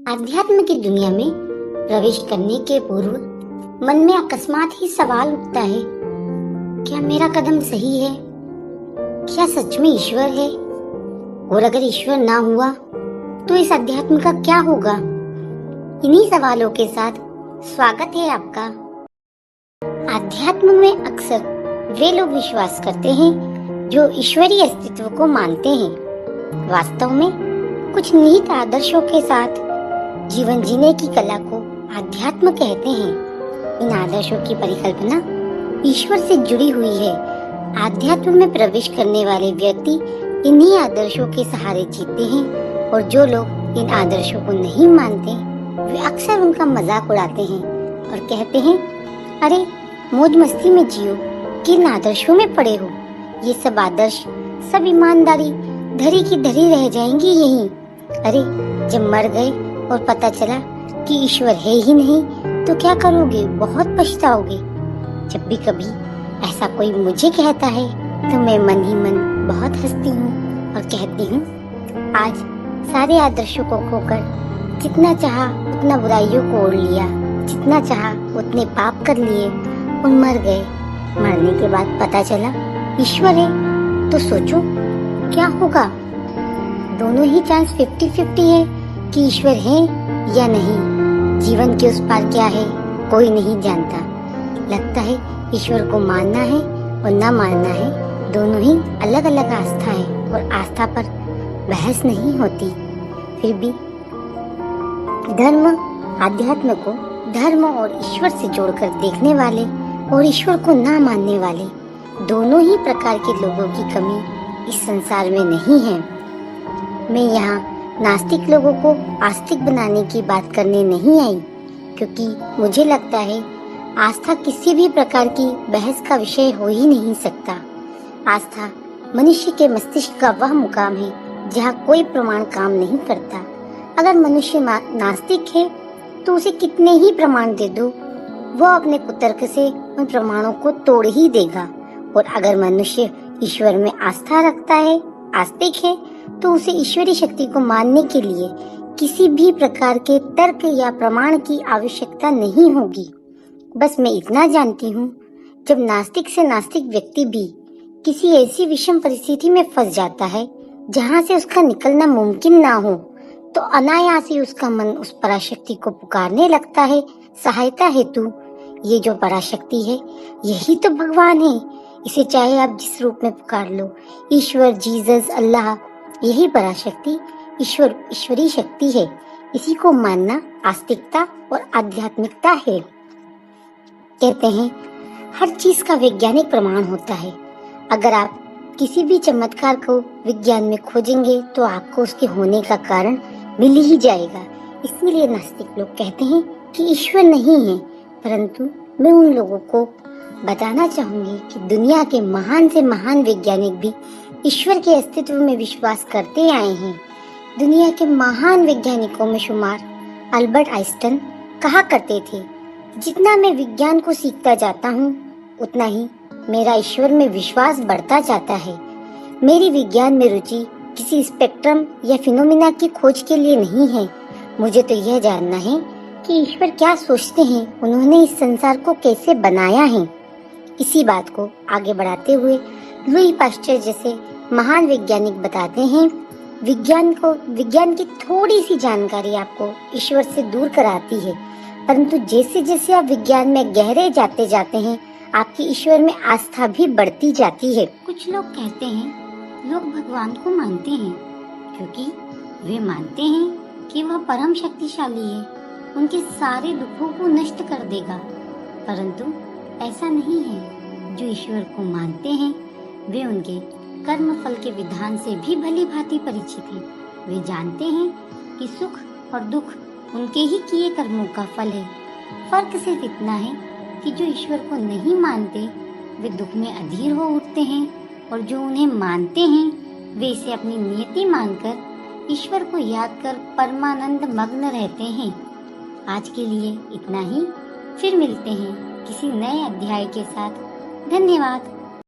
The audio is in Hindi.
अध्यात्म की दुनिया में प्रवेश करने के पूर्व मन में अकस्मात ही सवाल उठता है, क्या मेरा कदम सही है? क्या सच में ईश्वर है? और अगर ईश्वर ना हुआ तो इस अध्यात्म का क्या होगा? इन्हीं सवालों के साथ स्वागत है आपका। अध्यात्म में अक्सर वे लोग विश्वास करते हैं जो ईश्वरीय अस्तित्व को मानते हैं। वास्तव में कुछ निहित आदर्शों के साथ जीवन जीने की कला को आध्यात्म कहते हैं। इन आदर्शों की परिकल्पना ईश्वर से जुड़ी हुई है। आध्यात्म में प्रवेश करने वाले व्यक्ति इन्हीं आदर्शों के सहारे जीते हैं और जो लोग इन आदर्शों को नहीं मानते वे अक्सर उनका मजाक उड़ाते हैं और कहते हैं, अरे मौज मस्ती में जियो, किन आदर्शों में पड़े हो? ये सब आदर्श सब ईमानदारी धरी की धरी रह जाएंगी यहीं। अरे जब मर गए और पता चला कि ईश्वर है ही नहीं तो क्या करोगे? बहुत पछताओगे। जब भी कभी ऐसा कोई मुझे कहता है तो मैं मन ही मन बहुत हंसती हूँ और कहती हूँ, आज सारे आदर्शों को खोकर जितना चाहा उतना बुराइयों को ओढ़ लिया, जितना चाहा उतने पाप कर लिए और मर गए। मरने के बाद पता चला ईश्वर है तो सोचो क्या होगा? दोनों ही चांस 50-50 है कि ईश्वर है या नहीं। जीवन के उस पार क्या है कोई नहीं जानता। लगता है ईश्वर को मानना है और ना मानना है, दोनों ही अलग अलग आस्था है और आस्था पर बहस नहीं होती। फिर भी धर्म आध्यात्म को धर्म और ईश्वर से जोड़कर देखने वाले और ईश्वर को ना मानने वाले दोनों ही प्रकार के लोगों की कमी इस संसार में नहीं है। मैं यहाँ नास्तिक लोगों को आस्तिक बनाने की बात करने नहीं आई, क्योंकि मुझे लगता है आस्था किसी भी प्रकार की बहस का विषय हो ही नहीं सकता। आस्था मनुष्य के मस्तिष्क का वह मुकाम है जहाँ कोई प्रमाण काम नहीं करता। अगर मनुष्य नास्तिक है तो उसे कितने ही प्रमाण दे दो, वह अपने कुतर्क से उन प्रमाणों को तोड़ ही देगा। और अगर मनुष्य ईश्वर में आस्था रखता है, आस्तिक है, तो उसे ईश्वरीय शक्ति को मानने के लिए किसी भी प्रकार के तर्क या प्रमाण की आवश्यकता नहीं होगी। बस मैं इतना जानती हूँ, जब नास्तिक से नास्तिक व्यक्ति भी किसी ऐसी विषम परिस्थिति में फंस जाता है जहाँ से उसका निकलना मुमकिन ना हो, तो अनायास ही उसका मन उस पराशक्ति को पुकारने लगता है सहायता हेतु। ये जो पराशक्ति है यही तो भगवान है। इसे चाहे आप जिस रूप में पुकार लो, ईश्वर, जीसस, अल्लाह, यही पराशक्ति ईश्वरी शक्ति है। इसी को मानना आस्तिकता और आध्यात्मिकता है। कहते हैं हर चीज का वैज्ञानिक प्रमाण होता है। अगर आप किसी भी चमत्कार को विज्ञान में खोजेंगे तो आपको उसके होने का कारण मिल ही जाएगा। इसीलिए नास्तिक लोग कहते हैं कि ईश्वर नहीं है, परंतु मैं उन लोगों को बताना चाहूंगी कि दुनिया के महान से महान वैज्ञानिक भी ईश्वर के अस्तित्व में विश्वास करते आए हैं। दुनिया के महान वैज्ञानिकों में शुमार अल्बर्ट आइंस्टाइन कहा करते थे, जितना मैं विज्ञान को सीखता जाता हूँ उतना ही मेरा ईश्वर में विश्वास बढ़ता जाता है। मेरी विज्ञान में रुचि किसी स्पेक्ट्रम या फिनोमिना की खोज के लिए नहीं है। मुझे तो यह जानना है कि ईश्वर क्या सोचते हैं, उन्होंने इस संसार को कैसे बनाया है। इसी बात को आगे बढ़ाते हुए लुई पाश्चर जैसे महान वैज्ञानिक बताते हैं, विज्ञान की थोड़ी सी जानकारी आपको ईश्वर से दूर कराती है, परंतु जैसे जैसे आप विज्ञान में गहरे जाते जाते हैं आपकी ईश्वर में आस्था भी बढ़ती जाती है। कुछ लोग कहते हैं लोग भगवान को मानते हैं क्योंकि वे मानते हैं कि वह परम शक्तिशाली है, उनके सारे दुखों को नष्ट कर देगा। परंतु ऐसा नहीं है। जो ईश्वर को मानते हैं वे उनके कर्म फल के विधान से भी भली भांति परिचित हैं। वे जानते हैं कि सुख और दुख उनके ही किए कर्मों का फल है। फर्क सिर्फ इतना है कि जो ईश्वर को नहीं मानते वे दुख में अधीर हो उठते हैं, और जो उन्हें मानते हैं वे इसे अपनी नियति मानकर ईश्वर को याद कर परमानंद मग्न रहते हैं। आज के लिए इतना ही। फिर मिलते हैं किसी नए अध्याय के साथ। धन्यवाद।